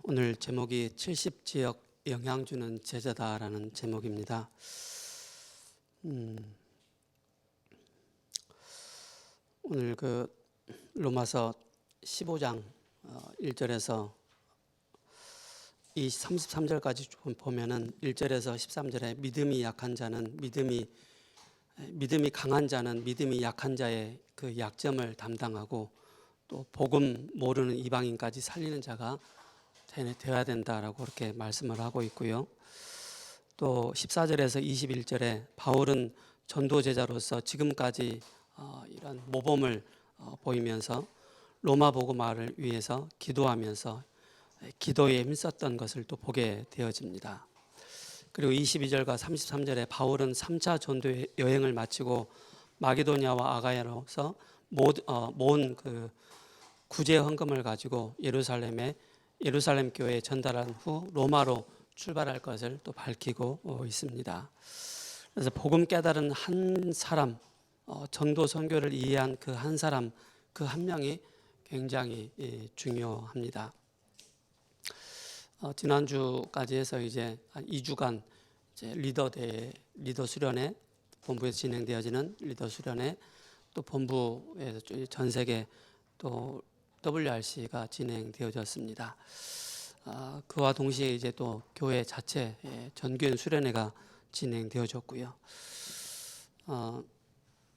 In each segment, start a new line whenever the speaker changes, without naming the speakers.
오늘 제목이 70지역 영향 주는 제자다라는 제목입니다. 오늘 로마서 15장 1절에서 이 33절까지 보면은 1절에서 13절에 믿음이 약한 자는 믿음이 강한 자는 믿음이 약한 자의 그 약점을 담당하고 또 복음 모르는 이방인까지 살리는 자가 되어야 된다라고 그렇게 말씀을 하고 있고요. 또 14절에서 21절에 바울은 전도 제자로서 지금까지 이런 모범을 보이면서 로마 복음화를 위해서 기도하면서 기도에 힘썼던 것을 또 보게 되어집니다. 그리고 22절과 33절에 바울은 3차 전도 여행을 마치고 마게도냐와 아가야로서 모은 그 구제 헌금을 가지고 예루살렘 교회에 전달한 후 로마로 출발할 것을 또 밝히고 있습니다. 그래서 복음 깨달은 한 사람, 전도 선교를 이해한 그 한 사람, 그 한 명이 굉장히 중요합니다. 지난주까지 해서 이제 한 2주간 이제 리더 수련회, 본부에서 진행되어지는 리더 수련회, 또 본부에서 전 세계 또 WRC가 진행되어졌습니다. 그와 동시에 이제 또 교회 자체 전교인 수련회가 진행되어졌고요.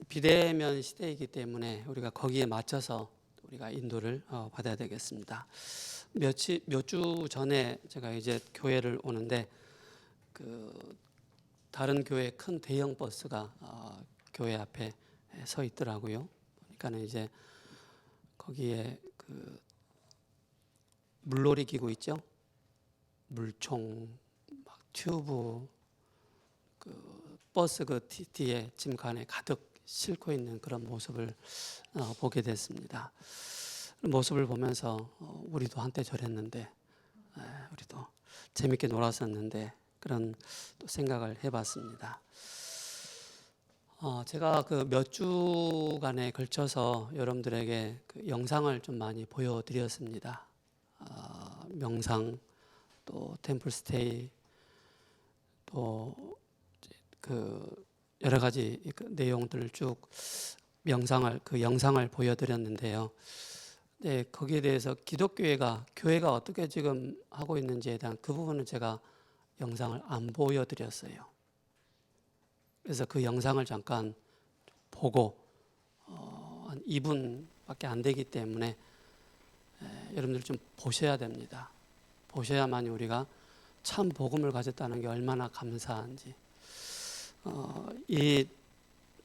비대면 시대이기 때문에 우리가 거기에 맞춰서 우리가 인도를 받아야 되겠습니다. 몇 주 전에 제가 이제 교회를 오는데 다른 교회 큰 대형 버스가 교회 앞에 서 있더라고요. 그러니까는 이제 거기에 물놀이 기구 있죠? 물총, 막 튜브, 버스 뒤에 짐칸에 가득 싣고 있는 그런 모습을 보게 됐습니다. 모습을 보면서 우리도 한때 저랬는데, 우리도 재밌게 놀았었는데 그런 또 생각을 해봤습니다. 제가 몇 주간에 걸쳐서 여러분들에게 영상을 좀 많이 보여드렸습니다. 명상, 또 템플스테이, 또 여러 가지 내용들을 쭉 영상을 보여드렸는데요. 네, 거기에 대해서 교회가 어떻게 지금 하고 있는지에 대한 그 부분은 제가 영상을 안 보여드렸어요. 그래서 그 영상을 잠깐 보고 한 2분밖에 안 되기 때문에 여러분들 좀 보셔야 됩니다. 보셔야만이 우리가 참 복음을 가졌다는 게 얼마나 감사한지, 이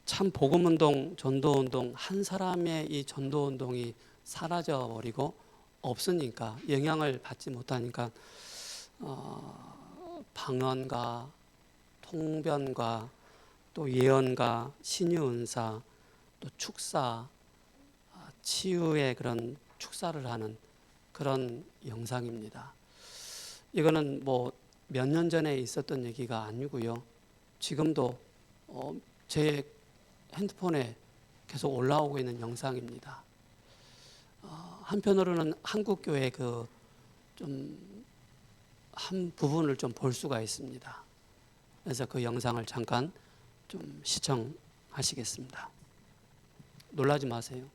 참 복음운동, 전도운동, 한 사람의 이 전도운동이 사라져버리고 없으니까, 영향을 받지 못하니까 방언과 통변과 또 예언과 신유은사, 또 축사, 치유의 그런 축사를 하는 그런 영상입니다. 이거는 뭐 몇 년 전에 있었던 얘기가 아니고요. 지금도 제 핸드폰에 계속 올라오고 있는 영상입니다. 한편으로는 한국 교회 좀 한 부분을 좀 볼 수가 있습니다. 그래서 그 영상을 잠깐 좀 시청하시겠습니다. 놀라지 마세요.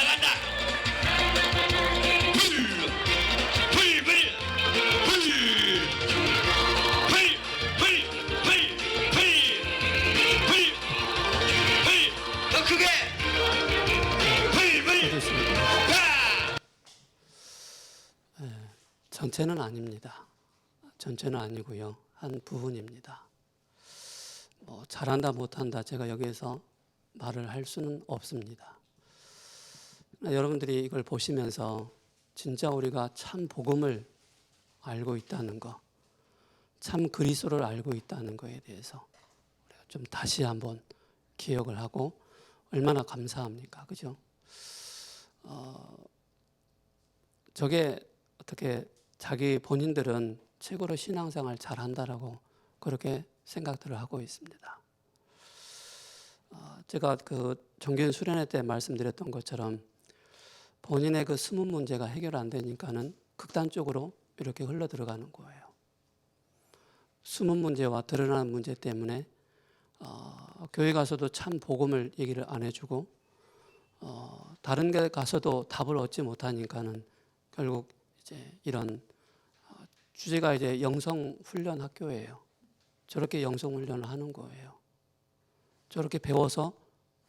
나간다. 더 크게.
알겠습니다. 전체는 아닙니다. 전체는 아니고요. 한 부분입니다. 뭐 잘한다 못한다 제가 여기에서 말을 할 수는 없습니다. 여러분들이 이걸 보시면서 진짜 우리가 참 복음을 알고 있다는 것, 참 그리스도를 알고 있다는 것에 대해서 우리가 좀 다시 한번 기억을 하고 얼마나 감사합니까, 그죠? 저게 어떻게 자기 본인들은 최고로 신앙생활 잘한다라고 그렇게 생각들을 하고 있습니다. 제가 그 종교인 수련회 때 말씀드렸던 것처럼 본인의 그 숨은 문제가 해결 안 되니까는 극단적으로 이렇게 흘러 들어가는 거예요. 숨은 문제와 드러나는 문제 때문에 교회 가서도 참 복음을 얘기를 안 해주고 다른 데 가서도 답을 얻지 못하니까는 결국 이제 이런 주제가 이제 영성 훈련 학교예요. 저렇게 영성 훈련을 하는 거예요. 저렇게 배워서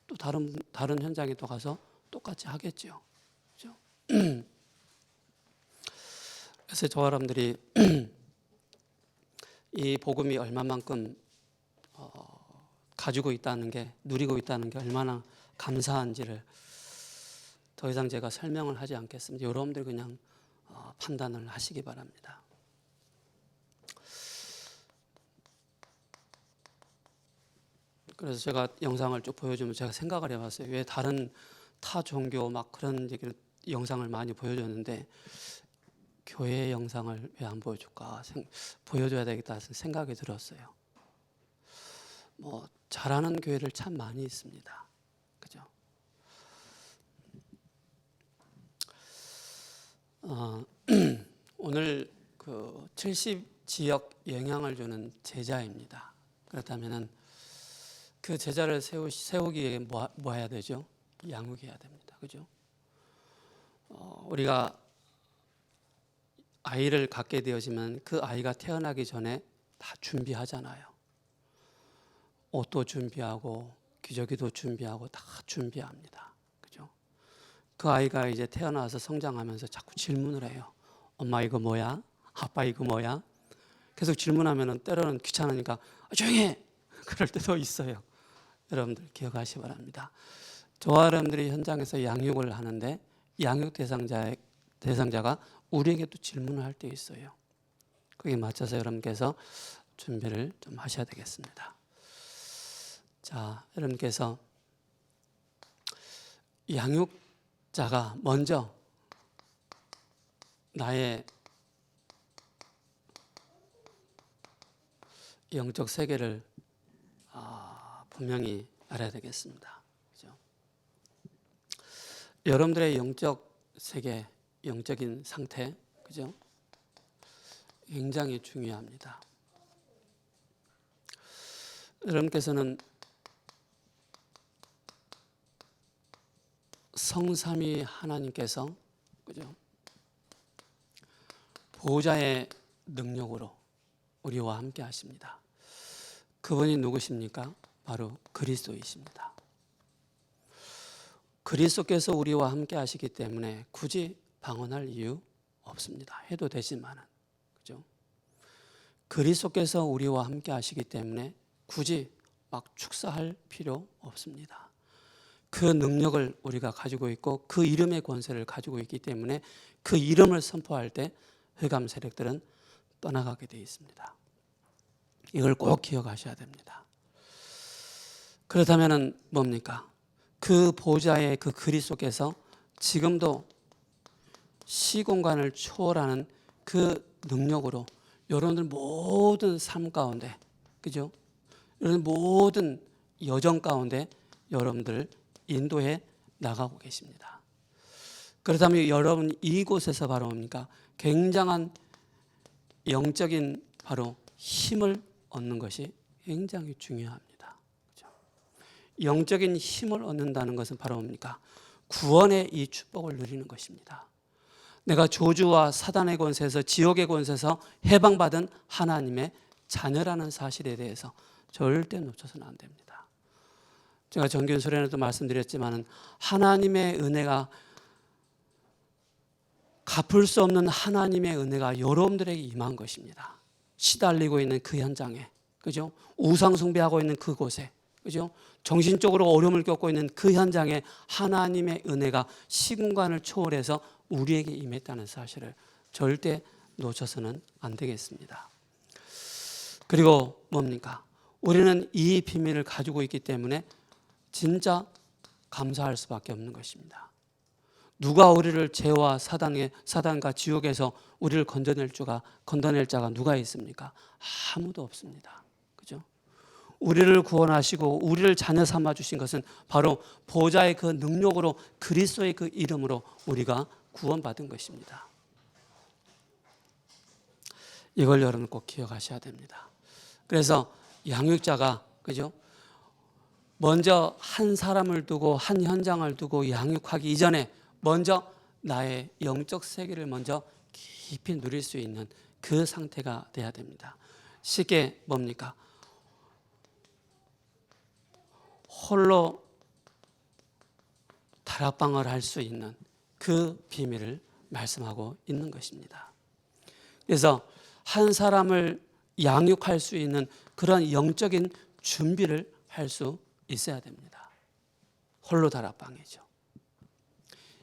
또 다른 현장에 또 가서 똑같이 하겠죠. 그렇죠? 그래서 저와 여러분들이 이 복음이 얼마만큼 가지고 있다는 게, 누리고 있다는 게 얼마나 감사한지를 더 이상 제가 설명을 하지 않겠습니다. 여러분들 그냥 판단을 하시기 바랍니다. 그래서 제가 영상을 쭉 보여주면 제가 생각을 해봤어요. 왜 다른 타 종교 막 그런 얘기를 영상을 많이 보여줬는데 교회 영상을 왜 안 보여줄까? 보여줘야 되겠다 생각이 들었어요. 뭐 잘하는 교회를 참 많이 있습니다. 그죠? 오늘 그 70지역 영향을 주는 제자입니다. 그렇다면은 그 제자를 세우기 위해 뭐 해야 되죠? 양육해야 됩니다. 그죠? 우리가 아이를 갖게 되어지면 그 아이가 태어나기 전에 다 준비하잖아요. 옷도 준비하고 기저귀도 준비하고 다 준비합니다. 그죠? 그 아이가 이제 태어나서 성장하면서 자꾸 질문을 해요. 엄마 이거 뭐야? 아빠 이거 뭐야? 계속 질문하면 때로는 귀찮으니까 조용히 해! 그럴 때도 있어요. 여러분들 기억하시기 바랍니다. 저와 여러분들이 현장에서 양육을 하는데 양육 대상자가 우리에게 또 질문을 할 때 있어요. 거기에 맞춰서 여러분께서 준비를 좀 하셔야 되겠습니다. 자, 여러분께서 양육자가 먼저 나의 영적 세계를 분명히 알아야 되겠습니다. 그죠? 여러분들의 영적 세계, 영적인 상태, 그죠? 굉장히 중요합니다. 여러분께서는 성삼위 하나님께서, 그죠? 보호자의 능력으로 우리와 함께 하십니다. 그분이 누구십니까? 바로 그리스도이십니다. 그리스도께서 우리와 함께 하시기 때문에 굳이 방언할 이유 없습니다. 해도 되지만은, 그죠? 그리스도께서 우리와 함께 하시기 때문에 굳이 막 축사할 필요 없습니다. 그 능력을 우리가 가지고 있고 그 이름의 권세를 가지고 있기 때문에 그 이름을 선포할 때 흑암 세력들은 떠나가게 되어 있습니다. 이걸 꼭 기억하셔야 됩니다. 그렇다면 뭡니까? 그 보좌의 그 그리스도께서 지금도 시공간을 초월하는 그 능력으로 여러분들 모든 삶 가운데, 그죠? 여러분 모든 여정 가운데 여러분들 인도해 나가고 계십니다. 그렇다면 여러분 이곳에서 바로 뭡니까? 굉장한 영적인 바로 힘을 얻는 것이 굉장히 중요합니다. 그렇죠? 영적인 힘을 얻는다는 것은 바로 뭡니까? 구원의 이 축복을 누리는 것입니다. 내가 저주와 사단의 권세에서, 지옥의 권세에서 해방받은 하나님의 자녀라는 사실에 대해서 절대 놓쳐서는 안 됩니다. 제가 정규 수련회도 말씀드렸지만 하나님의 은혜가, 갚을 수 없는 하나님의 은혜가 여러분들에게 임한 것입니다. 시달리고 있는 그 현장에, 그죠? 우상 숭배하고 있는 그곳에, 그죠? 정신적으로 어려움을 겪고 있는 그 현장에 하나님의 은혜가 시공간을 초월해서 우리에게 임했다는 사실을 절대 놓쳐서는 안 되겠습니다. 그리고 뭡니까? 우리는 이 비밀을 가지고 있기 때문에 진짜 감사할 수밖에 없는 것입니다. 누가 우리를 죄와 사단과 지옥에서 우리를 건져낼 자가 누가 있습니까? 아무도 없습니다. 그죠? 우리를 구원하시고 우리를 자녀 삼아 주신 것은 바로 보좌의 그 능력으로, 그리스도의 그 이름으로 우리가 구원받은 것입니다. 이걸 여러분 꼭 기억하셔야 됩니다. 그래서 양육자가, 그죠? 먼저 한 사람을 두고, 한 현장을 두고 양육하기 이전에 먼저 나의 영적 세계를 먼저 깊이 누릴 수 있는 그 상태가 돼야 됩니다. 쉽게 뭡니까? 홀로 다락방을 할 수 있는 그 비밀을 말씀하고 있는 것입니다. 그래서 한 사람을 양육할 수 있는 그런 영적인 준비를 할 수 있어야 됩니다. 홀로 다락방이죠.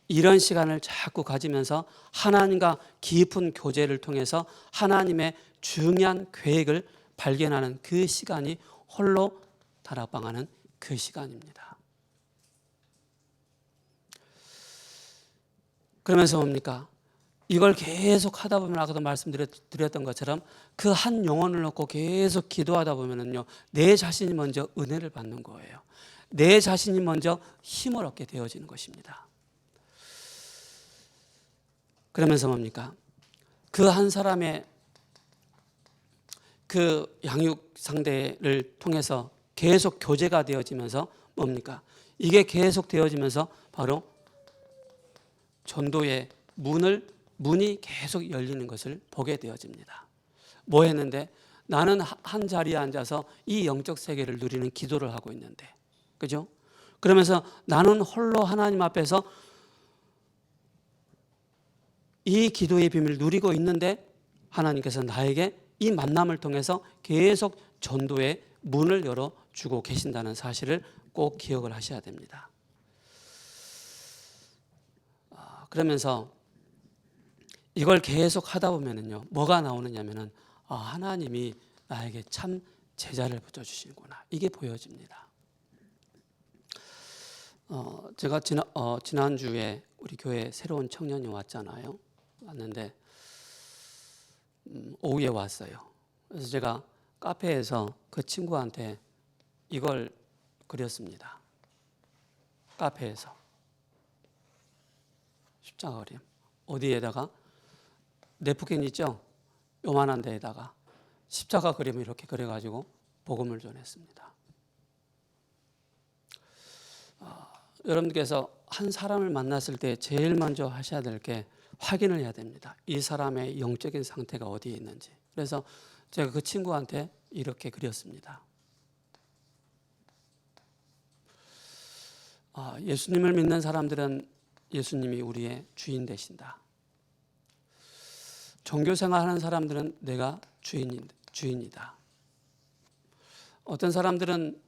이런 시간을 자꾸 가지면서 하나님과 깊은 교제를 통해서 하나님의 중요한 계획을 발견하는 그 시간이 홀로 다락방하는 그 시간입니다. 그러면서 뭡니까? 이걸 계속 하다 보면 아까도 말씀드렸던 것처럼 그 한 영혼을 놓고 계속 기도하다 보면은요, 내 자신이 먼저 은혜를 받는 거예요. 내 자신이 먼저 힘을 얻게 되어지는 것입니다. 그러면서 뭡니까? 그 한 사람의 그 양육 상대를 통해서 계속 교제가 되어지면서 뭡니까? 이게 계속 되어지면서 바로 전도의 문이 계속 열리는 것을 보게 되어집니다. 뭐 했는데? 나는 한 자리에 앉아서 이 영적 세계를 누리는 기도를 하고 있는데, 그죠? 그러면서 나는 홀로 하나님 앞에서 이 기도의 비밀을 누리고 있는데 하나님께서 나에게 이 만남을 통해서 계속 전도의 문을 열어주고 계신다는 사실을 꼭 기억을 하셔야 됩니다. 그러면서 이걸 계속 하다 보면은요, 뭐가 나오느냐면은, 하나님이 나에게 참 제자를 붙여주시는구나, 이게 보여집니다. 제가 지난주에 우리 교회에 새로운 청년이 왔는데 오후에 왔어요. 그래서 제가 카페에서 그 친구한테 이걸 그렸습니다. 카페에서 십자가 그림, 어디에다가 네프킨 있죠? 요만한 데에다가 십자가 그림을 이렇게 그려가지고 복음을 전했습니다. 여러분께서 한 사람을 만났을 때 제일 먼저 하셔야 될 게 확인을 해야 됩니다. 이 사람의 영적인 상태가 어디에 있는지. 그래서 제가 그 친구한테 이렇게 그렸습니다. 예수님을 믿는 사람들은 예수님이 우리의 주인 되신다. 종교생활하는 사람들은 내가 주인이다. 어떤 사람들은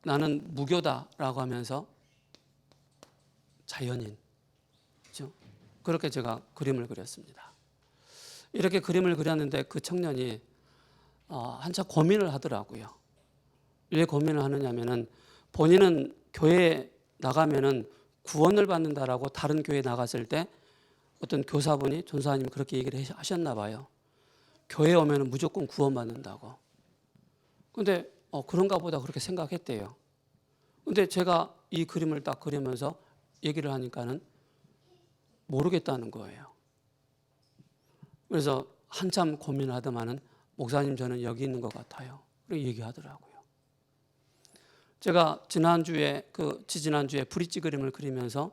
나는 무교다라고 하면서 자연인, 그렇죠? 그렇게 제가 그림을 그렸습니다. 이렇게 그림을 그렸는데 그 청년이 한참 고민을 하더라고요. 왜 고민을 하느냐면은 본인은 교회에 나가면은 구원을 받는다라고 다른 교회에 나갔을 때 어떤 교사분이, 전사님이 그렇게 얘기를 하셨나 봐요. 교회에 오면은 무조건 구원받는다고. 근데 그런가 보다 그렇게 생각했대요. 근데 제가 이 그림을 딱 그리면서 얘기를 하니까는 모르겠다는 거예요. 그래서 한참 고민을 하더만은, 목사님 저는 여기 있는 것 같아요, 그렇게 얘기하더라고요. 제가 지난주에 브릿지 그림을 그리면서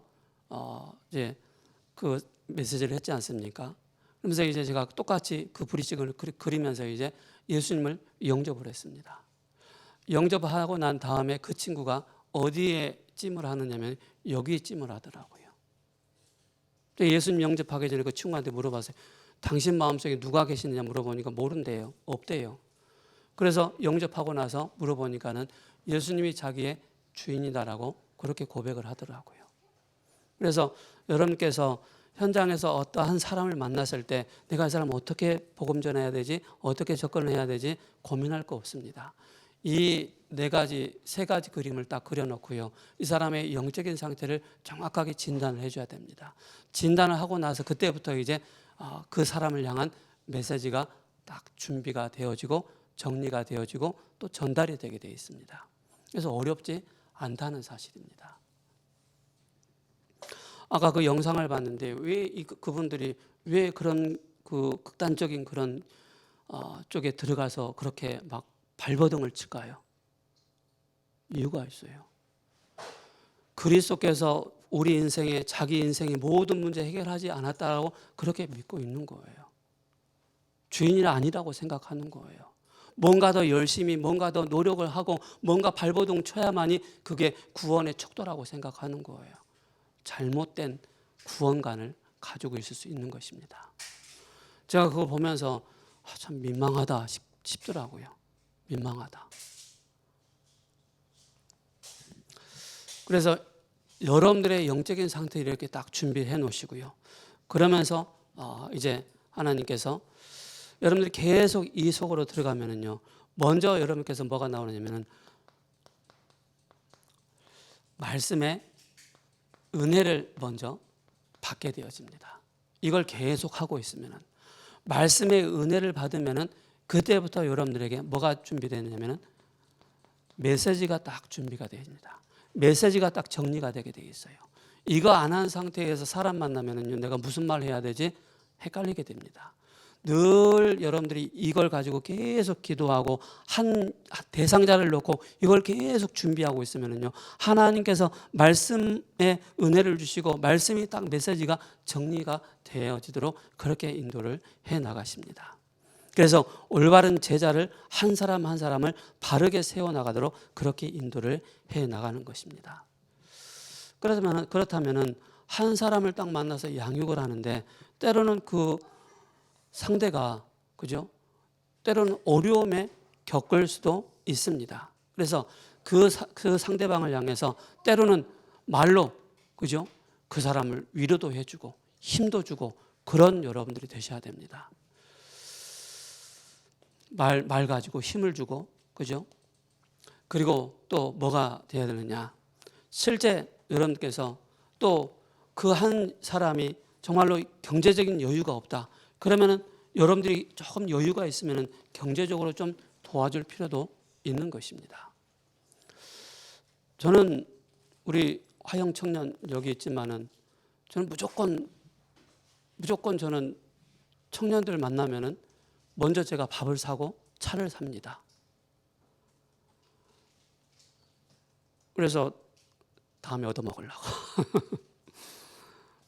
이제 그 메시지를 했지 않습니까? 그러면서 이제 제가 똑같이 그 브리직을 그리면서 이제 예수님을 영접을 했습니다. 영접하고 난 다음에 그 친구가 어디에 찜을 하느냐면 여기에 찜을 하더라고요. 예수님 영접하기 전에 그 친구한테 물어봤어요. 당신 마음속에 누가 계시느냐 물어보니까 모른대요. 없대요. 그래서 영접하고 나서 물어보니까는 예수님이 자기의 주인이다라고 그렇게 고백을 하더라고요. 그래서 여러분께서 현장에서 어떠한 사람을 만났을 때 내가 이 사람 어떻게 복음 전해야 되지? 어떻게 접근을 해야 되지? 고민할 거 없습니다. 이 세 가지 그림을 딱 그려놓고요. 이 사람의 영적인 상태를 정확하게 진단을 해줘야 됩니다. 진단을 하고 나서 그때부터 이제 그 사람을 향한 메시지가 딱 준비가 되어지고 정리가 되어지고 또 전달이 되게 되어 있습니다. 그래서 어렵지 않다는 사실입니다. 아까 그 영상을 봤는데 왜 그분들이 왜 그런 그 극단적인 그런 쪽에 들어가서 그렇게 막 발버둥을 칠까요? 이유가 있어요. 그리스도께서 우리 인생에 자기 인생의 모든 문제 해결하지 않았다고 그렇게 믿고 있는 거예요. 주인이 아니라고 생각하는 거예요. 뭔가 더 열심히 뭔가 더 노력을 하고 뭔가 발버둥 쳐야만이 그게 구원의 척도라고 생각하는 거예요. 잘못된 구원관을 가지고 있을 수 있는 것입니다. 제가 그거 보면서 참 민망하다 싶더라고요. 민망하다. 그래서 여러분들의 영적인 상태를 이렇게 딱 준비해 놓으시고요. 그러면서 이제 하나님께서 여러분들이 계속 이 속으로 들어가면은요. 먼저 여러분께서 뭐가 나오냐면은 말씀의 은혜를 먼저 받게 되어집니다. 이걸 계속 하고 있으면은 말씀의 은혜를 받으면은 그때부터 여러분들에게 뭐가 준비되느냐면은 메시지가 딱 준비가 됩니다. 메시지가 딱 정리가 되게 돼 있어요. 이거 안 한 상태에서 사람 만나면은요, 내가 무슨 말 해야 되지? 헷갈리게 됩니다. 늘 여러분들이 이걸 가지고 계속 기도하고 한 대상자를 놓고 이걸 계속 준비하고 있으면은요, 하나님께서 말씀의 은혜를 주시고 말씀이 딱 메시지가 정리가 되어지도록 그렇게 인도를 해 나가십니다. 그래서 올바른 제자를 한 사람 한 사람을 바르게 세워나가도록 그렇게 인도를 해 나가는 것입니다. 그렇다면 한 사람을 딱 만나서 양육을 하는데 때로는 그 상대가 그죠? 때로는 어려움에 겪을 수도 있습니다. 그래서 그 상대방을 향해서 때로는 말로 그죠? 그 사람을 위로도 해주고 힘도 주고 그런 여러분들이 되셔야 됩니다. 말 가지고 힘을 주고 그죠? 그리고 또 뭐가 되어야 되느냐? 실제 여러분께서 또 그 한 사람이 정말로 경제적인 여유가 없다. 그러면은 여러분들이 조금 여유가 있으면은 경제적으로 좀 도와줄 필요도 있는 것입니다. 저는 우리 화영 청년 여기 있지만은 저는 무조건 저는 청년들 만나면은 먼저 제가 밥을 사고 차를 삽니다. 그래서 다음에 얻어먹으려고.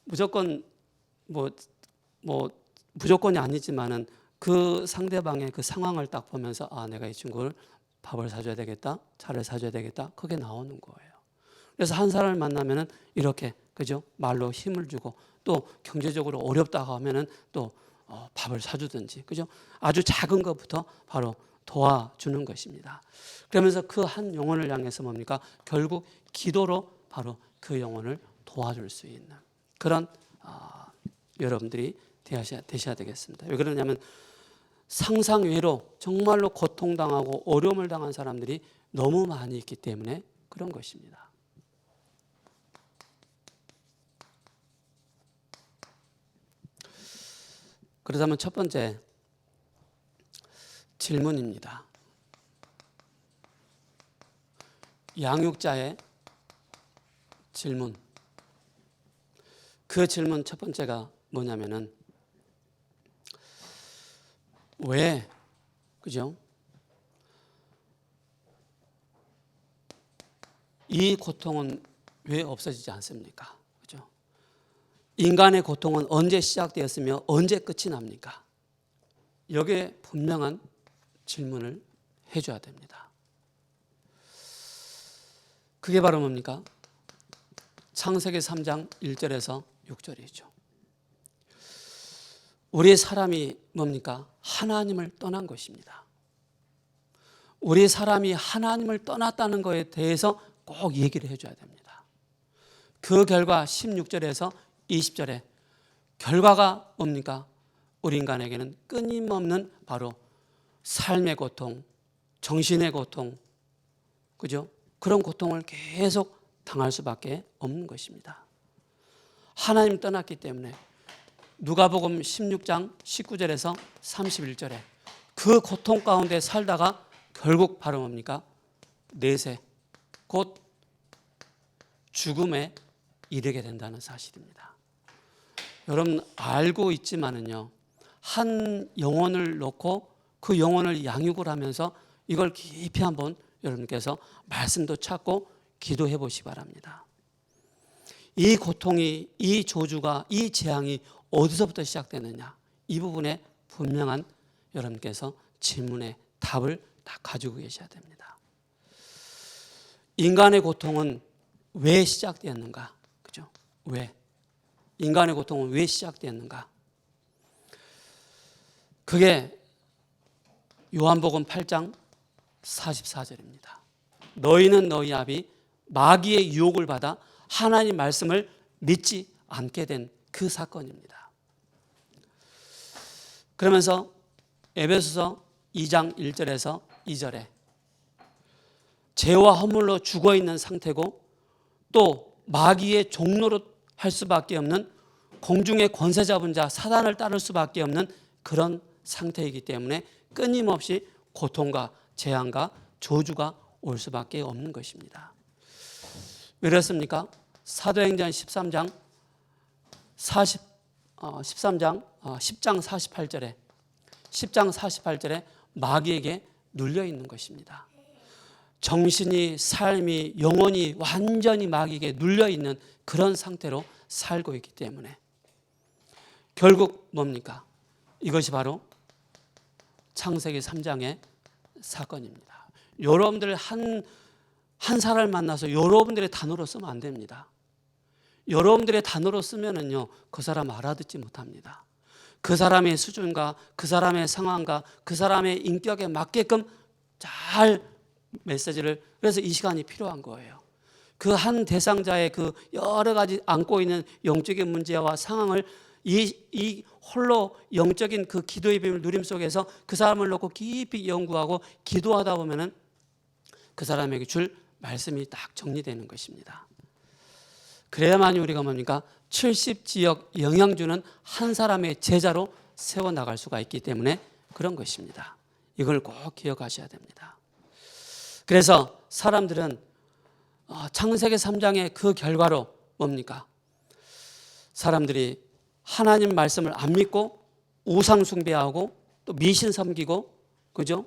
무조건 무조건이 아니지만은 그 상대방의 그 상황을 딱 보면서 내가 이 친구를 밥을 사줘야 되겠다, 차를 사줘야 되겠다, 그게 나오는 거예요. 그래서 한 사람을 만나면은 이렇게 그죠? 말로 힘을 주고 또 경제적으로 어렵다고 하면은 또 밥을 사주든지 그죠? 아주 작은 것부터 바로 도와주는 것입니다. 그러면서 그 한 영혼을 향해서 뭡니까? 결국 기도로 바로 그 영혼을 도와줄 수 있는 그런 여러분들이 되셔야 되겠습니다. 왜 그러냐면 상상 외로 정말로 고통당하고 어려움을 당한 사람들이 너무 많이 있기 때문에 그런 것입니다. 그렇다면 첫 번째 질문입니다. 양육자의 질문. 그 질문 첫 번째가 뭐냐면은 왜 그죠? 이 고통은 왜 없어지지 않습니까? 그죠? 인간의 고통은 언제 시작되었으며 언제 끝이 납니까? 여기에 분명한 질문을 해줘야 됩니다. 그게 바로 뭡니까? 창세기 3장 1절에서 6절이죠. 우리 사람이 뭡니까? 하나님을 떠난 것입니다. 우리 사람이 하나님을 떠났다는 것에 대해서 꼭 얘기를 해줘야 됩니다. 그 결과 16절에서 20절에 결과가 뭡니까? 우리 인간에게는 끊임없는 바로 삶의 고통, 정신의 고통, 그죠? 그런 고통을 계속 당할 수밖에 없는 것입니다. 하나님 떠났기 때문에 누가복음 16장 19절에서 31절에 그 고통 가운데 살다가 결국 바로 뭡니까? 내세, 곧 죽음에 이르게 된다는 사실입니다. 여러분 알고 있지만은요, 한 영혼을 놓고 그 영혼을 양육을 하면서 이걸 깊이 한번 여러분께서 말씀도 찾고 기도해 보시기 바랍니다. 이 고통이, 이 저주가, 이 재앙이 어디서부터 시작되느냐, 이 부분에 분명한 여러분께서 질문의 답을 다 가지고 계셔야 됩니다. 인간의 고통은 왜 시작되었는가? 그죠? 왜? 인간의 고통은 왜 시작되었는가? 그게 요한복음 8장 44절입니다. 너희는 너희 아비 마귀의 유혹을 받아 하나님 말씀을 믿지 않게 된 그 사건입니다. 그러면서 에베소서 2장 1절에서 2절에 죄와 허물로 죽어있는 상태고 또 마귀의 종로로 할 수밖에 없는 공중의 권세 잡은 자 사단을 따를 수밖에 없는 그런 상태이기 때문에 끊임없이 고통과 재앙과 저주가 올 수밖에 없는 것입니다. 왜 그렇습니까? 사도행전 10장 48절에 마귀에게 눌려 있는 것입니다. 정신이, 삶이, 영혼이 완전히 마귀에게 눌려 있는 그런 상태로 살고 있기 때문에 결국 뭡니까? 이것이 바로 창세기 3장의 사건입니다. 여러분들 한 사람을 만나서 여러분들의 단어로 쓰면 안 됩니다. 여러분들의 단어로 쓰면은요, 그 사람 알아듣지 못합니다. 그 사람의 수준과 그 사람의 상황과 그 사람의 인격에 맞게끔 잘 메시지를, 그래서 이 시간이 필요한 거예요. 그 한 대상자의 그 여러 가지 안고 있는 영적인 문제와 상황을 이 홀로 영적인 그 기도의 비밀 누림 속에서 그 사람을 놓고 깊이 연구하고 기도하다 보면은 그 사람에게 줄 말씀이 딱 정리되는 것입니다. 그래야만이 우리가 뭡니까? 70지역 영향주는 한 사람의 제자로 세워나갈 수가 있기 때문에 그런 것입니다. 이걸 꼭 기억하셔야 됩니다. 그래서 사람들은 창세기 3장의 그 결과로 뭡니까? 사람들이 하나님 말씀을 안 믿고 우상 숭배하고 또 미신 섬기고, 그죠?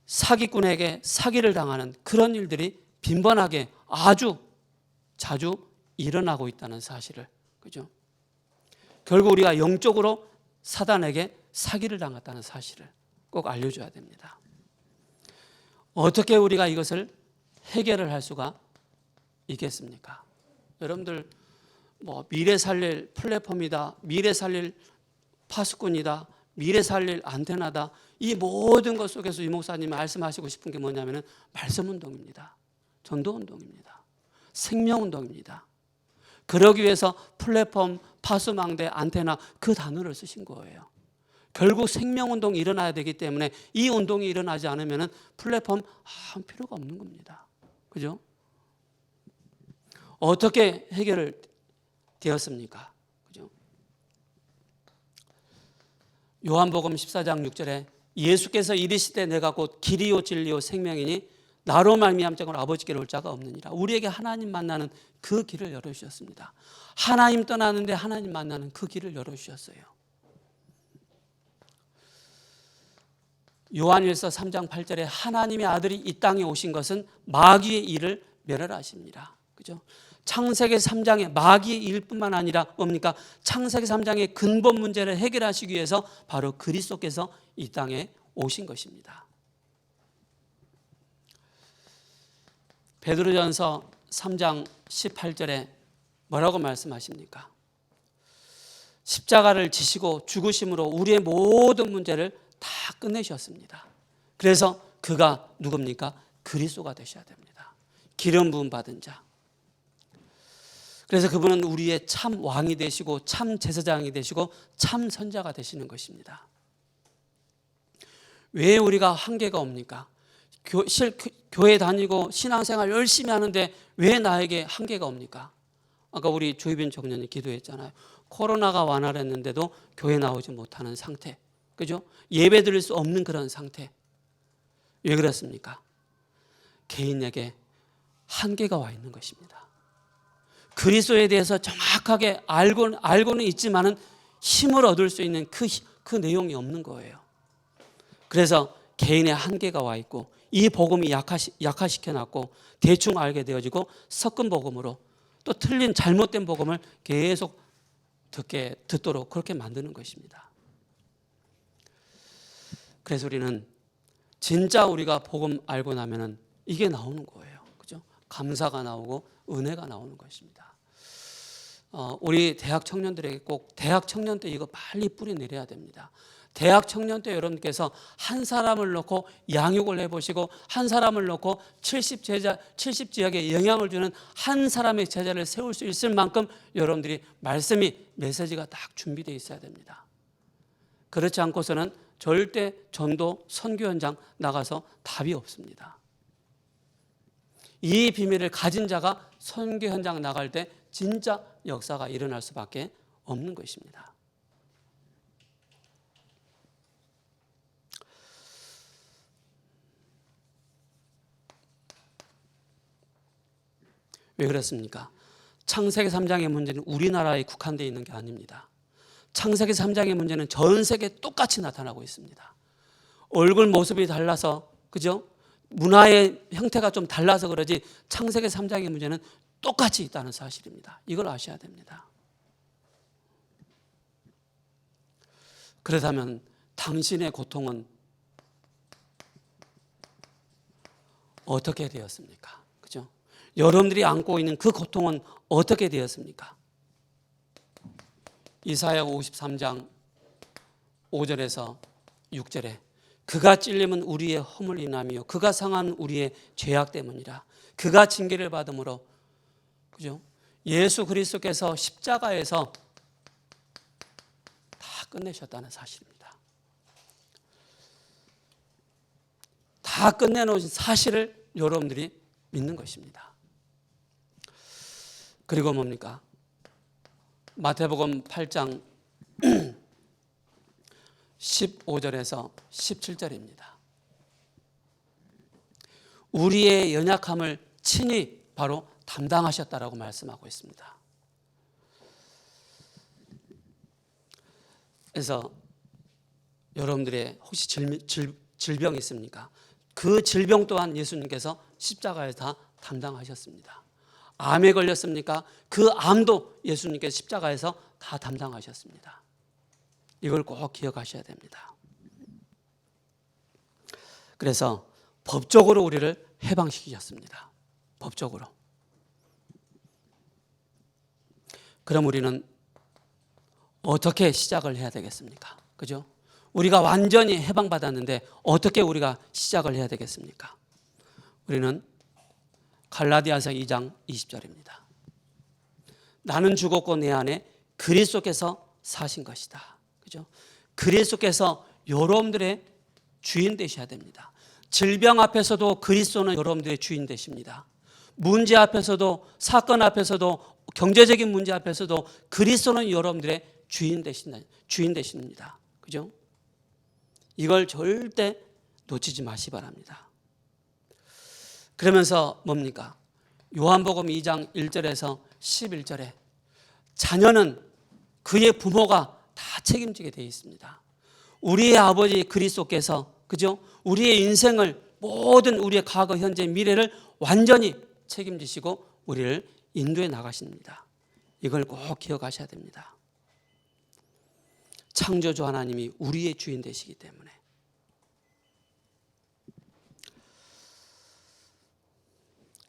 사기꾼에게 사기를 당하는 그런 일들이 빈번하게 아주 자주 일어나고 있다는 사실을, 그죠? 결국 우리가 영적으로 사단에게 사기를 당했다는 사실을 꼭 알려줘야 됩니다. 어떻게 우리가 이것을 해결을 할 수가 있겠습니까? 여러분들 미래 살릴 플랫폼이다, 미래 살릴 파수꾼이다, 미래 살릴 안테나다, 이 모든 것 속에서 이 목사님이 말씀하시고 싶은 게 뭐냐면은 말씀운동입니다. 전도운동입니다. 생명운동입니다. 그러기 위해서 플랫폼, 파수망대, 안테나 그 단어를 쓰신 거예요. 결국 생명운동이 일어나야 되기 때문에 이 운동이 일어나지 않으면 플랫폼 필요가 없는 겁니다. 그죠? 어떻게 해결을 되었습니까? 그죠? 요한복음 14장 6절에 예수께서 이르시되 내가 곧 길이요 진리요 생명이니 나로 말미암 자고 아버지께로 올 자가 없느니라. 우리에게 하나님 만나는 그 길을 열어주셨습니다. 하나님 떠나는데 하나님 만나는 그 길을 열어주셨어요. 요한일서 3장 8절에 하나님의 아들이 이 땅에 오신 것은 마귀의 일을 멸하라 하십니다. 그죠? 창세기 3장의 마귀의 일뿐만 아니라 뭡니까? 창세기 3장의 근본 문제를 해결하시기 위해서 바로 그리스도께서 이 땅에 오신 것입니다. 베드로전서 3장 18절에 뭐라고 말씀하십니까? 십자가를 지시고 죽으심으로 우리의 모든 문제를 다 끝내셨습니다. 그래서 그가 누굽니까? 그리스도가 되셔야 됩니다. 기름 부음 받은 자. 그래서 그분은 우리의 참 왕이 되시고 참 제사장이 되시고 참 선자가 되시는 것입니다. 왜 우리가 한계가 옵니까? 교회 다니고 신앙생활 열심히 하는데 왜 나에게 한계가 옵니까? 아까 우리 조희빈 청년이 기도했잖아요. 코로나가 완화했는데도 교회 나오지 못하는 상태, 그죠? 예배 드릴 수 없는 그런 상태. 왜 그렇습니까? 개인에게 한계가 와 있는 것입니다. 그리스도에 대해서 정확하게 알고는 있지만은 힘을 얻을 수 있는 그 내용이 없는 거예요. 그래서 개인의 한계가 와 있고 이 복음이 약화시켜놨고 대충 알게 되어지고 섞은 복음으로 또 틀린 잘못된 복음을 계속 듣도록 그렇게 만드는 것입니다. 그래서 우리는 진짜 우리가 복음 알고 나면은 이게 나오는 거예요. 그죠? 감사가 나오고 은혜가 나오는 것입니다. 우리 대학 청년들에게 꼭 대학 청년 때 이거 빨리 뿌리 내려야 됩니다. 대학 청년 때 여러분께서 한 사람을 놓고 양육을 해보시고 한 사람을 놓고 70지역에 영향을 주는 한 사람의 제자를 세울 수 있을 만큼 여러분들이 말씀이 메시지가 딱 준비되어 있어야 됩니다. 그렇지 않고서는 절대 전도 선교 현장 나가서 답이 없습니다. 이 비밀을 가진 자가 선교 현장 나갈 때 진짜 역사가 일어날 수밖에 없는 것입니다. 왜 그렇습니까? 창세기 3장의 문제는 우리나라에 국한되어 있는 게 아닙니다. 창세기 3장의 문제는 전 세계에 똑같이 나타나고 있습니다. 얼굴 모습이 달라서, 그죠? 문화의 형태가 좀 달라서 그러지 창세기 3장의 문제는 똑같이 있다는 사실입니다. 이걸 아셔야 됩니다. 그렇다면 당신의 고통은 어떻게 되었습니까? 그죠? 여러분들이 안고 있는 그 고통은 어떻게 되었습니까? 이사야 53장 5절에서 6절에 그가 찔림은 우리의 허물 인함이요 그가 상한 우리의 죄악 때문이라. 그가 징계를 받음으로, 그죠? 예수 그리스도께서 십자가에서 다 끝내셨다는 사실입니다. 다 끝내놓으신 사실을 여러분들이 믿는 것입니다. 그리고 뭡니까? 마태복음 8장 15절에서 17절입니다. 우리의 연약함을 친히 바로 담당하셨다라고 말씀하고 있습니다. 그래서 여러분들의 혹시 질병이 있습니까? 그 질병 또한 예수님께서 십자가에서 다 담당하셨습니다. 암에 걸렸습니까? 그 암도 예수님께서 십자가에서 다 담당하셨습니다. 이걸 꼭 기억하셔야 됩니다. 그래서 법적으로 우리를 해방시키셨습니다. 법적으로. 그럼 우리는 어떻게 시작을 해야 되겠습니까? 그죠? 우리가 완전히 해방받았는데 어떻게 우리가 시작을 해야 되겠습니까? 우리는 갈라디아서 2장 20절입니다. 나는 죽었고 내 안에 그리스도께서 사신 것이다. 그죠? 그리스도께서 여러분들의 주인 되셔야 됩니다. 질병 앞에서도 그리스도는 여러분들의 주인 되십니다. 문제 앞에서도, 사건 앞에서도, 경제적인 문제 앞에서도 그리스도는 여러분들의 주인 되십니다. 그죠? 이걸 절대 놓치지 마시기 바랍니다. 그러면서 뭡니까? 요한복음 2장 1절에서 11절에 자녀는 그의 부모가 다 책임지게 되어 있습니다. 우리의 아버지 그리스도께서, 그죠? 우리의 인생을, 모든 우리의 과거, 현재, 미래를 완전히 책임지시고 우리를 인도해 나가십니다. 이걸 꼭 기억하셔야 됩니다. 창조주 하나님이 우리의 주인 되시기 때문에.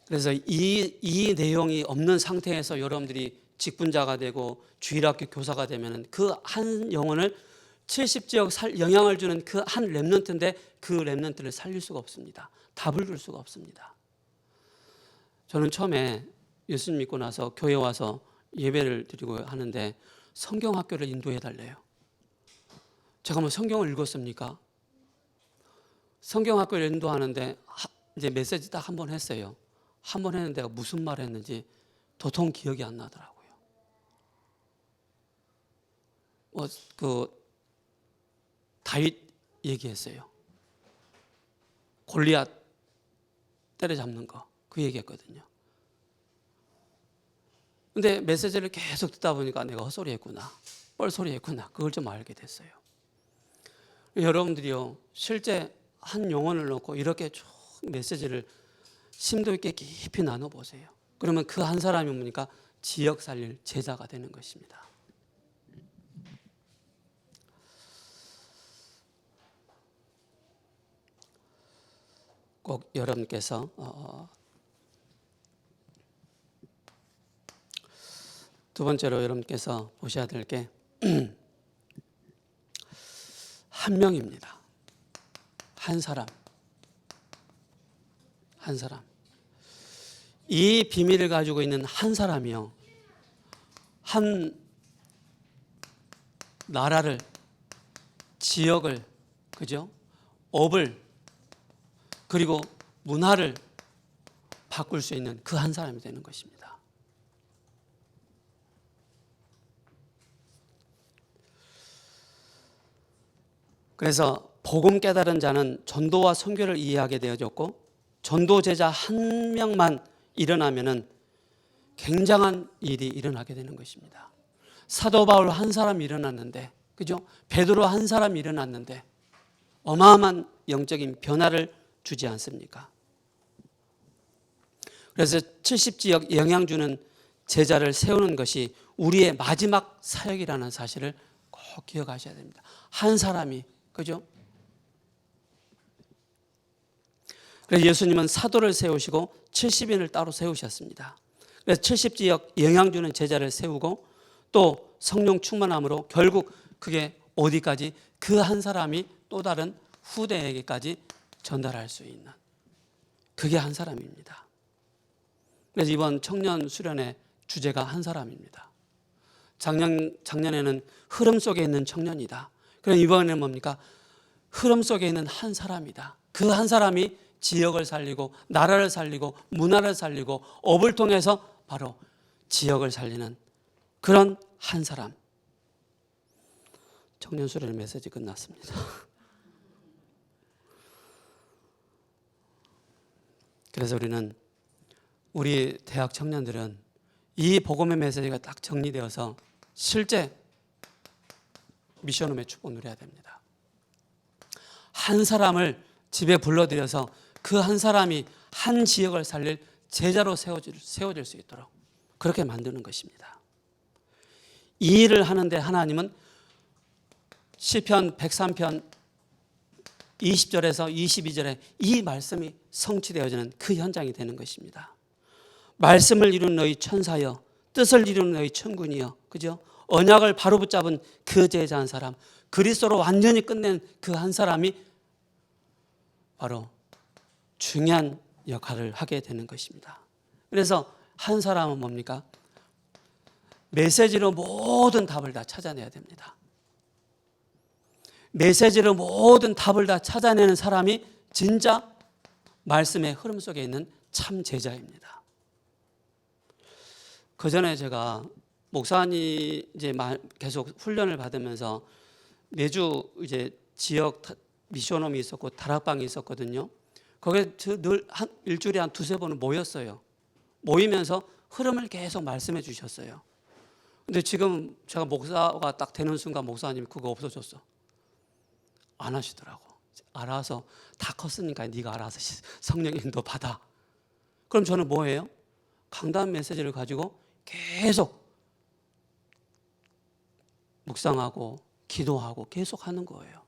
그래서 이 내용이 없는 상태에서 여러분들이 직분자가 되고 주일학교 교사가 되면 그 한 영혼을 70지역 영향을 주는 그 한 렘넌트인데 그 렘넌트를 살릴 수가 없습니다. 답을 줄 수가 없습니다. 저는 처음에 예수님 믿고 나서 교회 와서 예배를 드리고 하는데 성경학교를 인도해 달래요. 제가 뭐 성경을 읽었습니까? 성경학교를 인도하는데 이제 메시지 딱 한 번 했어요. 한 번 했는데 무슨 말 했는지 도통 기억이 안 나더라고요. 다윗 얘기했어요. 골리앗 때려잡는 거, 그 얘기했거든요. 근데 메시지를 계속 듣다 보니까 내가 헛소리 했구나, 뻘소리 했구나, 그걸 좀 알게 됐어요. 여러분들이요, 실제 한 영혼을 놓고 이렇게 쭉 메시지를 심도 있게 깊이 나눠보세요. 그러면 그 한 사람이 뭡니까? 지역 살릴 제자가 되는 것입니다. 꼭 여러분께서 두 번째로 여러분께서 보셔야 될 게 한 명입니다. 한 사람. 한 사람. 이 비밀을 가지고 있는 한 사람이요, 한 나라를, 지역을, 그죠? 업을, 그리고 문화를 바꿀 수 있는 그 한 사람이 되는 것입니다. 그래서 복음 깨달은 자는 전도와 선교를 이해하게 되어졌고, 전도 제자 한 명만 일어나면은 굉장한 일이 일어나게 되는 것입니다. 사도 바울 한 사람이 일어났는데, 그죠? 베드로 한 사람이 일어났는데 어마어마한 영적인 변화를 주지 않습니까? 그래서 70지역 영향 주는 제자를 세우는 것이 우리의 마지막 사역이라는 사실을 꼭 기억하셔야 됩니다. 한 사람이, 그죠? 그래서 예수님은 사도를 세우시고 70인을 따로 세우셨습니다. 그래서 70지역 영향 주는 제자를 세우고 또 성령 충만함으로 결국 그게 어디까지, 그 한 사람이 또 다른 후대에게까지 전달할 수 있는, 그게 한 사람입니다. 그래서 이번 청년 수련의 주제가 한 사람입니다. 작년에는 흐름 속에 있는 청년이다. 그럼 이번에는 뭡니까? 흐름 속에 있는 한 사람이다. 그 한 사람이 지역을 살리고 나라를 살리고 문화를 살리고 업을 통해서 바로 지역을 살리는 그런 한 사람. 청년 수련의 메시지 끝났습니다. 그래서 우리 대학 청년들은 이 복음의 메시지가 딱 정리되어서 실제 미션홈의 축복 누려야 됩니다. 한 사람을 집에 불러들여서 그 한 사람이 한 지역을 살릴 제자로 세워질 수 있도록 그렇게 만드는 것입니다. 이 일을 하는데 하나님은 시편 103편 20절에서 22절에 이 말씀이 성취되어지는 그 현장이 되는 것입니다. 말씀을 이룬 너희 천사여, 뜻을 이룬 너희 천군이여, 그죠? 언약을 바로 붙잡은 그 제자 한 사람, 그리스도로 완전히 끝낸 그 한 사람이 바로 중요한 역할을 하게 되는 것입니다. 그래서 한 사람은 뭡니까? 메시지로 모든 답을 다 찾아내야 됩니다. 메시지로 모든 답을 다 찾아내는 사람이 진짜 말씀의 흐름 속에 있는 참 제자입니다. 그 전에 제가 목사님 이제 계속 훈련을 받으면서 매주 이제 지역 미션홈이 있었고 다락방이 있었거든요. 거기에 늘 일주일에 한 두세 번은 모였어요. 모이면서 흐름을 계속 말씀해 주셨어요. 근데 지금 제가 목사가 딱 되는 순간 목사님이 그거 없어졌어. 안 하시더라고. 알아서 다 컸으니까 네가 알아서 성령 인도 받아. 그럼 저는 뭐예요? 강단 메시지를 가지고 계속 묵상하고 기도하고 계속 하는 거예요.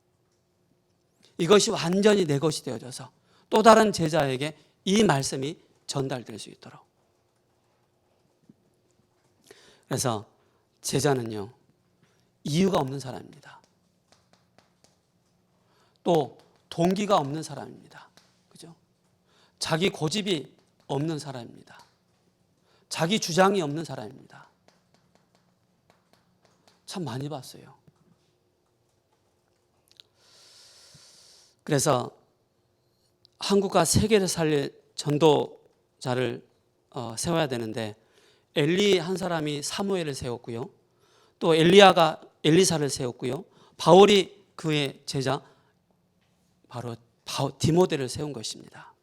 이것이 완전히 내 것이 되어져서 또 다른 제자에게 이 말씀이 전달될 수 있도록. 그래서 제자는요, 이유가 없는 사람입니다. 또 동기가 없는 사람입니다. 그죠? 자기 고집이 없는 사람입니다. 자기 주장이 없는 사람입니다. 참 많이 봤어요. 그래서 한국과 세계를 살릴 전도자를 세워야 되는데, 엘리 한 사람이 사무엘을 세웠고요, 또 엘리야가 엘리사를 세웠고요, 바울이 그의 제자 바로 디모데를 세운 것입니다.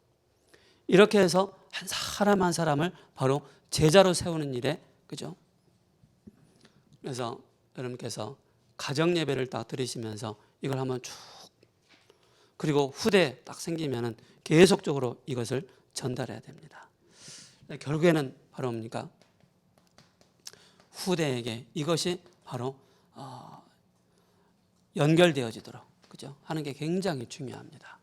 이렇게 해서 한 사람 한 사람을 바로 제자로 세우는 일에, 그죠? 그래서 여러분께서 가정 예배를 딱 들으시면서 이걸 한번 쭉, 그리고 후대 딱 생기면은 계속적으로 이것을 전달해야 됩니다. 결국에는 바로 뭡니까? 후대에게 이것이 바로 연결되어지도록, 그죠? 하는 게 굉장히 중요합니다.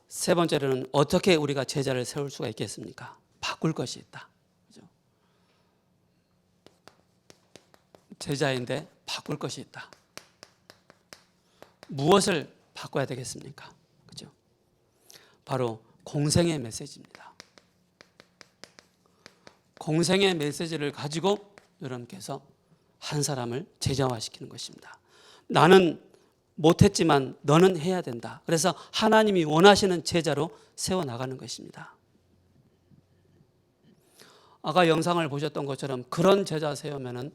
세 번째로는 어떻게 우리가 제자를 세울 수가 있겠습니까? 바꿀 것이 있다. 그죠? 제자인데 바꿀 것이 있다. 무엇을 바꿔야 되겠습니까? 그죠? 바로 공생의 메시지입니다. 공생의 메시지를 가지고 여러분께서 한 사람을 제자화시키는 것입니다. 나는 못했지만 너는 해야 된다. 그래서 하나님이 원하시는 제자로 세워나가는 것입니다. 아까 영상을 보셨던 것처럼 그런 제자 세우면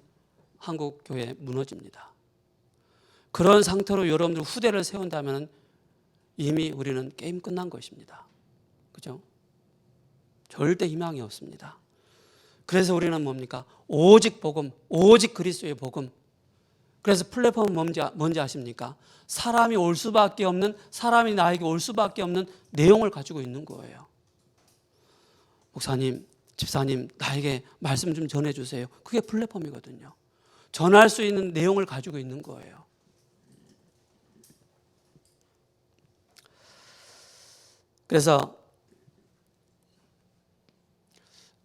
한국 교회 무너집니다. 그런 상태로 여러분들 후대를 세운다면 이미 우리는 게임 끝난 것입니다. 그죠? 절대 희망이 없습니다. 그래서 우리는 뭡니까? 오직 복음, 오직 그리스도의 복음. 그래서 플랫폼은 뭔지 아십니까? 사람이 올 수밖에 없는, 사람이 나에게 올 수밖에 없는 내용을 가지고 있는 거예요. 목사님, 집사님, 나에게 말씀 좀 전해주세요. 그게 플랫폼이거든요. 전할 수 있는 내용을 가지고 있는 거예요. 그래서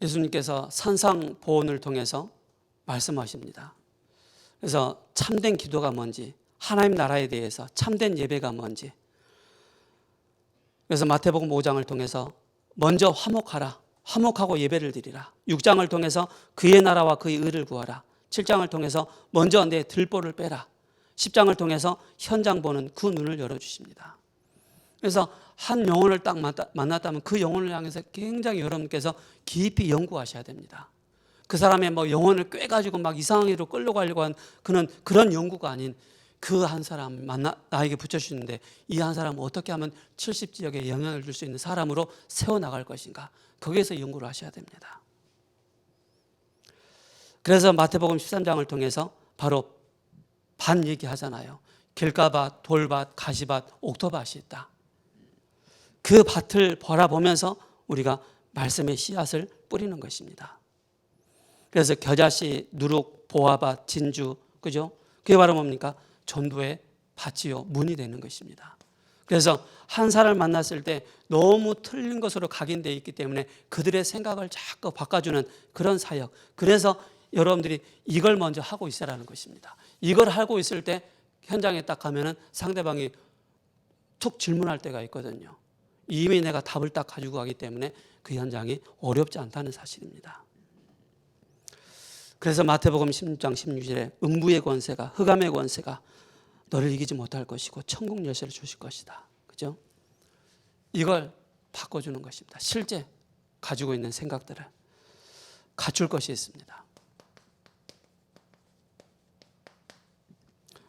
예수님께서 산상보훈을 통해서 말씀하십니다. 그래서 참된 기도가 뭔지, 하나님 나라에 대해서 참된 예배가 뭔지, 그래서 마태복음 5장을 통해서 먼저 화목하라, 화목하고 예배를 드리라. 6장을 통해서 그의 나라와 그의 의를 구하라. 7장을 통해서 먼저 내 들보를 빼라. 10장을 통해서 현장 보는 그 눈을 열어주십니다. 그래서 한 영혼을 딱 만났다면 그 영혼을 향해서 굉장히 여러분께서 깊이 연구하셔야 됩니다. 그 사람의 뭐 영혼을 꿰가지고 막 이상한 길로 끌려가려고 한 그런 연구가 아닌, 그 한 사람 나에게 붙여주시는데 이 한 사람은 어떻게 하면 70지역에 영향을 줄 수 있는 사람으로 세워나갈 것인가, 거기에서 연구를 하셔야 됩니다. 그래서 마태복음 13장을 통해서 바로 밭 얘기하잖아요. 길가밭, 돌밭, 가시밭, 옥토밭이 있다. 그 밭을 바라보면서 우리가 말씀의 씨앗을 뿌리는 것입니다. 그래서 겨자씨, 누룩, 보화밭, 진주, 그죠? 그게 바로 뭡니까? 전도의 밭이요, 문이 되는 것입니다. 그래서 한 사람을 만났을 때 너무 틀린 것으로 각인되어 있기 때문에 그들의 생각을 자꾸 바꿔주는 그런 사역. 그래서 여러분들이 이걸 먼저 하고 있으라는 것입니다. 이걸 하고 있을 때 현장에 딱 가면은 상대방이 툭 질문할 때가 있거든요. 이미 내가 답을 딱 가지고 가기 때문에 그 현장이 어렵지 않다는 사실입니다. 그래서 마태복음 16장 16절에 음부의 권세가, 흑암의 권세가 너를 이기지 못할 것이고 천국 열쇠를 주실 것이다. 그죠? 이걸 바꿔주는 것입니다. 실제 가지고 있는 생각들을 갖출 것이 있습니다.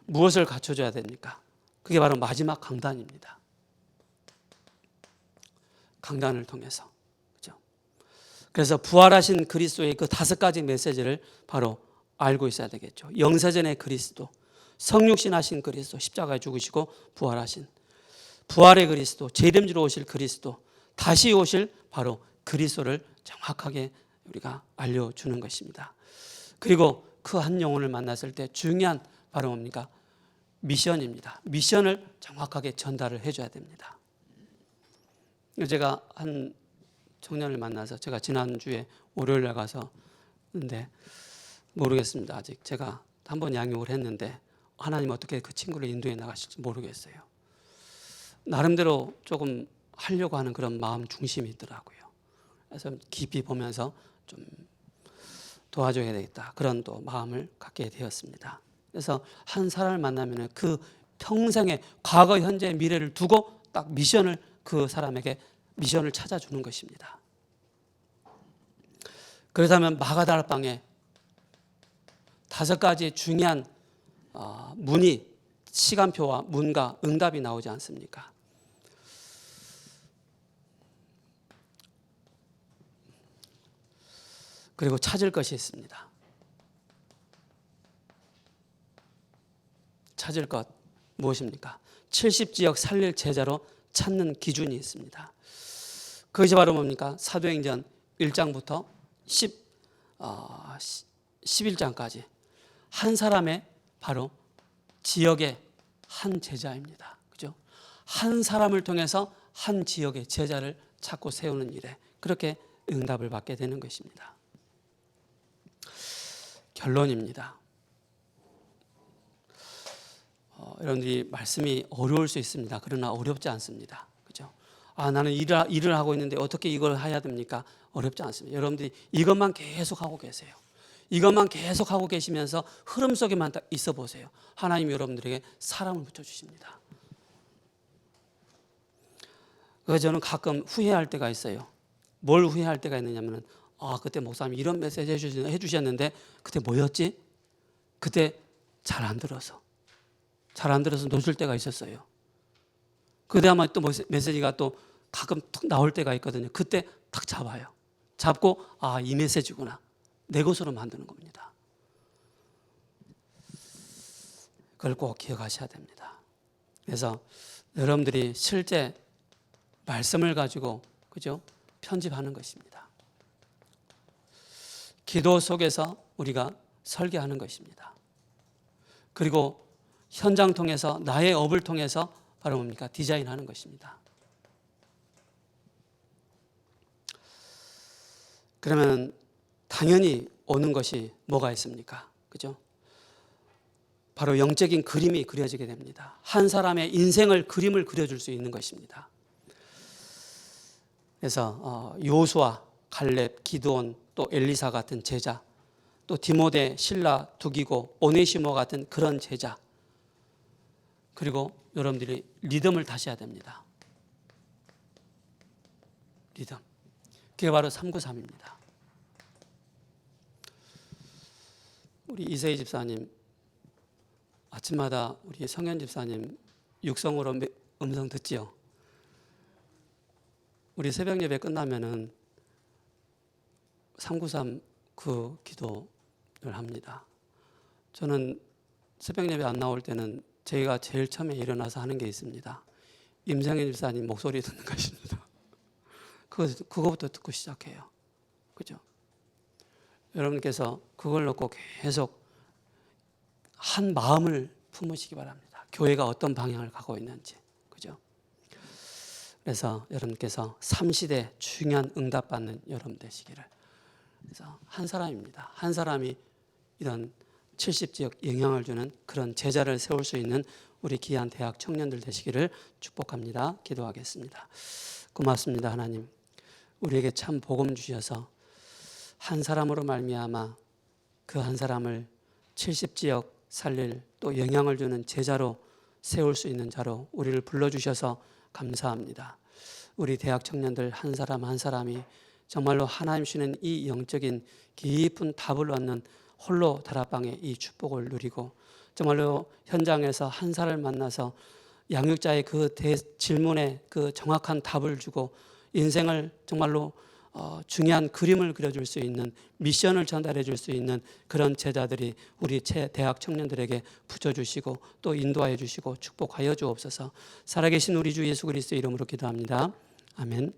무엇을 갖춰줘야 됩니까? 그게 바로 마지막 강단입니다. 강단을 통해서. 그죠? 그래서 부활하신 그리스도의 그 5가지 메시지를 바로 알고 있어야 되겠죠. 영세전의 그리스도, 성육신하신 그리스도, 십자가에 죽으시고 부활하신 부활의 그리스도, 제 이름으로 오실 그리스도, 다시 오실 바로 그리스도를 정확하게 우리가 알려주는 것입니다. 그리고 그 한 영혼을 만났을 때 중요한 바로 뭡니까? 미션입니다. 미션을 정확하게 전달을 해줘야 됩니다. 제가 한 청년을 만나서 제가 지난주에 월요일에 가서 근데 모르겠습니다. 아직 제가 한번 양육을 했는데 하나님 어떻게 그 친구를 인도해 나가실지 모르겠어요. 나름대로 조금 하려고 하는 그런 마음 중심이 있더라고요. 그래서 깊이 보면서 좀 도와줘야 되겠다 그런 또 마음을 갖게 되었습니다. 그래서 한 사람을 만나면 그 평생의 과거, 현재, 미래를 두고 딱 미션을 그 사람에게 미션을 찾아주는 것입니다. 그렇다면 마가다락방에 5가지 중요한 문이 시간표와 문과 응답이 나오지 않습니까? 그리고 찾을 것이 있습니다. 찾을 것 무엇입니까? 70지역 살릴 제자로 찾는 기준이 있습니다. 그것이 바로 뭡니까? 사도행전 1장부터 11장까지 한 사람의 바로 지역의 한 제자입니다. 그죠? 한 사람을 통해서 한 지역의 제자를 찾고 세우는 일에 그렇게 응답을 받게 되는 것입니다. 결론입니다. 여러분들이 말씀이 어려울 수 있습니다. 그러나 어렵지 않습니다. 그죠? 나는 일을 하고 있는데 어떻게 이걸 해야 됩니까? 어렵지 않습니다. 여러분들이 이것만 계속 하고 계세요. 이것만 계속 하고 계시면서 흐름 속에만 딱 있어 보세요. 하나님 여러분들에게 사람을 붙여주십니다. 그래서 저는 가끔 후회할 때가 있어요. 뭘 후회할 때가 있느냐면 그때 목사님 이런 메시지 해주셨는데 그때 뭐였지? 그때 잘 안 들어서 놓칠 때가 있었어요. 그때 아마 또 메시지가 또 가끔 툭 나올 때가 있거든요. 그때 탁 잡아요. 잡고 이 메시지구나. 내 것으로 만드는 겁니다. 그걸 꼭 기억하셔야 됩니다. 그래서 여러분들이 실제 말씀을 가지고 그죠? 편집하는 것입니다. 기도 속에서 우리가 설계하는 것입니다. 그리고 현장 통해서 나의 업을 통해서 바로 뭡니까? 디자인하는 것입니다. 그러면 당연히 오는 것이 뭐가 있습니까? 그죠? 바로 영적인 그림이 그려지게 됩니다. 한 사람의 인생을 그림을 그려줄 수 있는 것입니다. 그래서 여호수아, 갈렙, 기드온, 또 엘리사 같은 제자, 또 디모데, 실라, 두기고, 오네시모 같은 그런 제자, 그리고 여러분들이 리듬을 다셔야 됩니다. 리듬. 그게 바로 393입니다. 우리 이세희 집사님, 아침마다 우리 성현 집사님 육성으로 음성 듣지요? 우리 새벽 예배 끝나면은 393 그 기도를 합니다. 저는 새벽 예배 안 나올 때는 저희가 제일 처음에 일어나서 하는 게 있습니다. 임성현 집사님 목소리 듣는 것입니다. 그거부터 듣고 시작해요. 그죠? 여러분께서 그걸 놓고 계속 한 마음을 품으시기 바랍니다. 교회가 어떤 방향을 가고 있는지. 그죠? 그래서 여러분께서 3시대 중요한 응답받는 여러분 되시기를. 그래서 한 사람입니다. 한 사람이 이런 70지역 영향을 주는 그런 제자를 세울 수 있는 우리 귀한 대학 청년들 되시기를 축복합니다. 기도하겠습니다. 고맙습니다. 하나님. 우리에게 참 복음 주셔서 한 사람으로 말미암아 그 한 사람을 70지역 살릴 또 영향을 주는 제자로 세울 수 있는 자로 우리를 불러주셔서 감사합니다. 우리 대학 청년들 한 사람 한 사람이 정말로 하나님 주시는 이 영적인 깊은 답을 얻는 홀로 다락방의 이 축복을 누리고 정말로 현장에서 한 사람을 만나서 양육자의 그 질문에 그 정확한 답을 주고 인생을 정말로 중요한 그림을 그려줄 수 있는 미션을 전달해 줄 수 있는 그런 제자들이 우리 대학 청년들에게 붙여주시고 또 인도하여 주시고 축복하여 주옵소서. 살아계신 우리 주 예수 그리스도의 이름으로 기도합니다. 아멘.